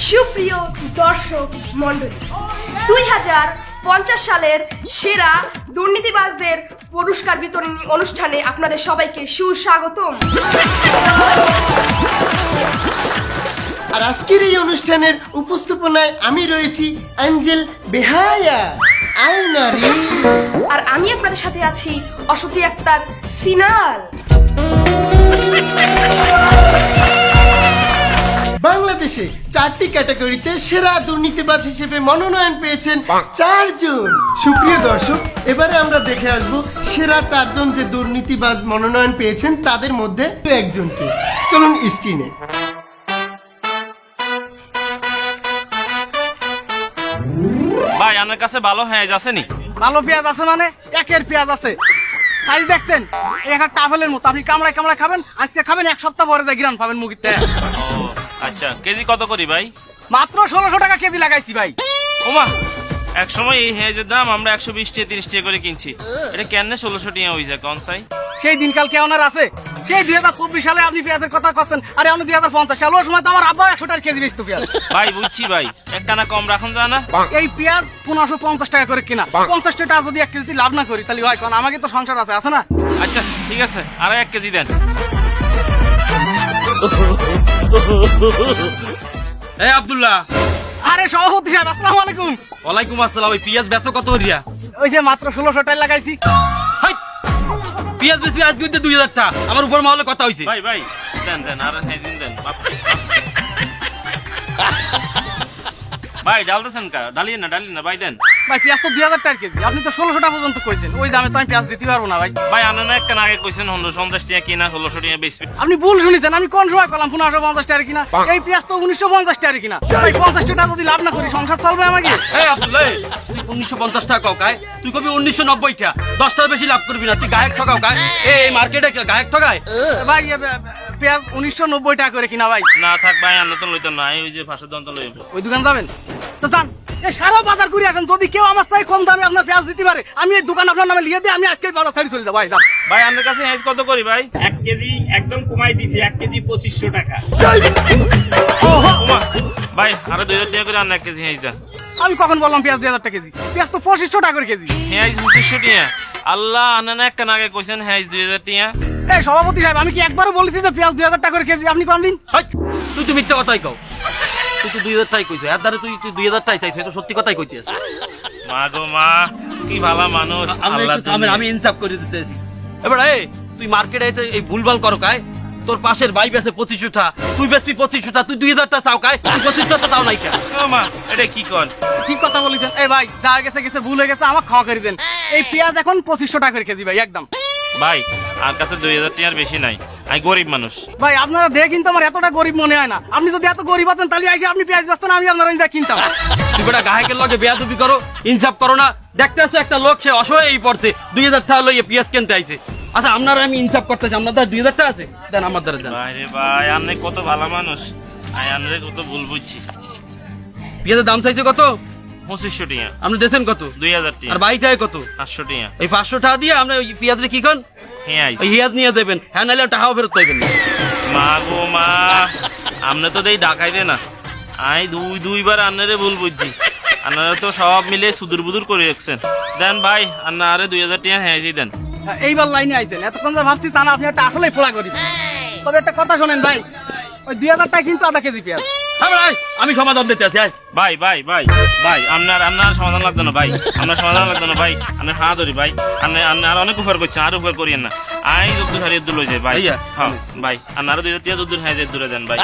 সুপ্রিয় দর্শক মণ্ডলী, 2050 সালের সেরা দুর্নীতিবাজদের পুরস্কার বিতরণী অনুষ্ঠানে আপনাদের সবাইকে সুস্বাগতম। আর আজকের এই অনুষ্ঠানের উপস্থাপনায় আমি রয়েছি অ্যাঞ্জেল বেহায়া আইনারি, আর আমি আপনাদের সাথে আছি অসতি আক্তার সিনাল। বাংলাদেশে 4টি ক্যাটাগরিতে সেরা দুর্নীতিবাজ হিসেবে মনোনয়ন পেয়েছেন 4 জন। সুপ্রিয় দর্শক, এবারে আমরা দেখে আসব সেরা 4 জন যে দুর্নীতিবাজ মনোনয়ন পেয়েছেন তাদের মধ্যে একজনকে। চলুন স্ক্রিনে। ভাই আমার কাছে ভালো পেঁয়াজ আছে নি? ভালো পেঁয়াজ আছে মানে একের পেঁয়াজ আছে, সাইজ দেখছেন একটা টাফেলের মতো। আপনি কামড়ায় কামড়ায় খাবেন, আজকে খাবেন, এক সপ্তাহ পরে গ্রাম পাবেন মুগিতে। ও আচ্ছা, কেজি কত করি ভাই? মাত্র 1600 টাকা কেজি লাগাইছি ভাই। ওমা, এক সময় এই পেঁয়াজের দাম আমরা 120 টাকা 30 টাকা করে কিনছি, এটা কেন 1600 টাকা হইছে কোন সাই? সেই দিনকাল কেমন আর আছে? সেই 2024 সালে আপনি পেঁয়াজের কথা করছেন, আরে আমরা 2050 সাল, ওই সময় তো আমার আব্বা 100 টাকা কেজি বেচতো পেঁয়াজ। ভাই বুঝছি ভাই, একটানা কম রাখুন যায় না? এই পেঁয়াজ 1550 টাকা করে কিনা, 50 টাকা যদি 1 কেজি লাভ না করি তাহলে হয় কোন? আমাকে তো সংসার আছে না? আচ্ছা ঠিক আছে, আর 1 কেজি দেন। এই আব্দুল্লাহ। আরে সভাপতি সাহেব, আসসালামু আলাইকুম। ওয়ালাইকুম আসসালাম। ওই পেঁয়াজ বেচো কত রিয়া? ওই যে মাত্র 1600 টাকা লাগাইছি। হাই, পেঁয়াজ বেচবি আজ কিন্তু 2000 টাকা, আমার উপর মহলে কথা হইছে। ভাই ভাই দেন দেন, আর হেজিন দেন। ভাই ডালতেছেন কা? ডালিয়ে না ভাই দেন। ভাই পেঁয়াজ তো 2000 টাকা কেজি, আপনি তো 1600 টাকা পর্যন্ত কইছেন, ওই দামে তো আমি পেঁয়াজ দিতে পারবো না ভাই। ভাই আনেন একটা আগে কইছেন 150 টাকা কিনা, 1600 টাকা বেচবি। আপনি ভুল শুনেছেন, আমি কোন সময় কলাম 1550 টাকা কিনা? এই পেঁয়াজ তো 1950 টাকা কিনা। ভাই 50 টাকা যদি লাভ না করি সংসার চলবে আমাকে? এই আব্দুল্লাহ, তুই 1950 টাকা কাও কায়, তুই কবি 1990 টাকা, 10 টাকা বেশি লাভ করবি না, তুই গায়ক ঠকাও কায়। এই মার্কেটে গায়ক ঠকায়? ভাই পেঁয়াজ 1990 টাকা করে কিনা ভাই। না থাক ভাই, আনলে তো লইতাম না, ওই যে ফাঁসের দন্ত লই। ওই দোকান যাবেন তো যান, এই সারা বাজার ঘুরে আসেন, যদি কেউ আমার চাই কম দামে আপনার পেঁয়াজ দিতে পারে, আমি এই দোকান আপনার নামে লিখে দিয়ে আমি আজকে বাজার ছাড়ি চলে যাবো। ভাই দাম ভাই আপনার কাছে হেজ কত করি ভাই? 1 কেজি একদম কমাই দিছি, 1 কেজি 2500 টাকা। ওমা, ভাই আরো 2000 টাকা করে আন 1 কেজি হেজ দেন। আমি কখন বললাম পেঁয়াজ 2000 টাকা কেজি? পেঁয়াজ তো 2500 টাকা করে কেজি। হেজ 2500 টাকা? আল্লাহ, আনেন একটা আগে কইছেন হেজ 2000 টাকা। এই সভাপতি সাহেব, আমি কি একবারও বলেছি যে পেঁয়াজ 2000 টাকা করে কেজি? আপনি কোন দিন? হাই, তুই তো মিথ্যা কথাই কও। তুই তো 2000 টাকাই কইছ, এর দ্বারা তুই 2000 টাকাই চাইছ, এটা সত্যি কথাই কইতেছ। মা গো মা, কি ভালো মানুষ আল্লাহ। আমি ইনসাফ করে দিতেছি। এবার এই তুই মার্কেটে এই ভুলভাল করো কায়, তোর পাশের ভাই বেচে 2500 টাকা, তুই বেচবি 2500 টাকা, তুই 2000 টাকা চাও কায়, তুই 25 টাকা তাও নাই কেন? ও মা, এটা কি কোন? ঠিক কথা বলেছেন। এই ভাই যা গেছে গেছে, ভুল হয়ে গেছে, আমার খাওয়া করে দেন। এই পেঁয়াজ এখন 2500 টাকা করে কেজি ভাই একদম। ভাই আর কাছে 2000 টাকার বেশি নাই, আমি গরিব মানুষ। ভাই আপনারা দেখে কিন্তু আমার এতটা গরিব মনে হয় না। আপনি যদি এত গরিব হতেন তাহলে এসে আপনি পেঁয়াজ বেচতেন, আমি আপনারা কিনতাম। তুই বেটা গায়কের লগে বেয়াদবি করো, ইনসাফ করো না। দেখতে আসো একটা লোক, সে অসহায় পড়ছে, 2000 টাকা লইয়ে পেঁয়াজ কিনতে আইছে। আচ্ছা আপনারা আমি ইনসাফ করতেছি, আপনার 2000 টাকা আছে দেন, আমার দ্বারা দেন। ভাই রে ভাই, আপনি কত ভালো মানুষ, আমি আপনারে কত ভুল বুঝছি। পেঁয়াজের দাম চাইছে কত? 2500 টাকা। আপনি দেন কত? 2000 আর টাকা। বাই চাই কত? 500 টাকা। এই 500 টাকা দিয়ে আপনি ওই পেঁয়াজে কি করেন? হ্যাঁ ওই পেঁয়াজ নিয়ে দেবেন, হ্যাঁ নাহলে টাকাও ফেরত পাইবেন না। মা গো মা, আপনি তো দেই ডাকাই দে না, আমি দুইবার আপনারে ভুল বুঝছি। আপনারা তো সব মিলে সুদূর বুদুর করে রাখছেন। দেন ভাই, আপনার আরে 2000 টাকা হেজি দেন। এইবার লাইনে আইছেন, এতক্ষণ যা ভাবছি তা না, আপনি একটা আসলেই ফোড়া গরিব। তবে একটা কথা শোনেন ভাই, ওই 2000 টাকা কিন্তু আধা কেজি পেঁয়াজ। হ্যাঁ ভাই, আমি সমাধান দিতে আছি। ভাই ভাই ভাই ভাই, আপনার সমাধান লাগতো না ভাই, আপনার সমাধান লাগতো না ভাই, আপনার হাত ধরি ভাই, আর অনেক উপকার করছেন, আর উপকার করিয়েন না। আই যদ্দুর হারিয়ে দূর লই যায় ভাই। ভাইয়া। হ্যাঁ ভাই, আর 2000 টাকা যদ্দুর হারিয়ে দূরে দেন ভাই।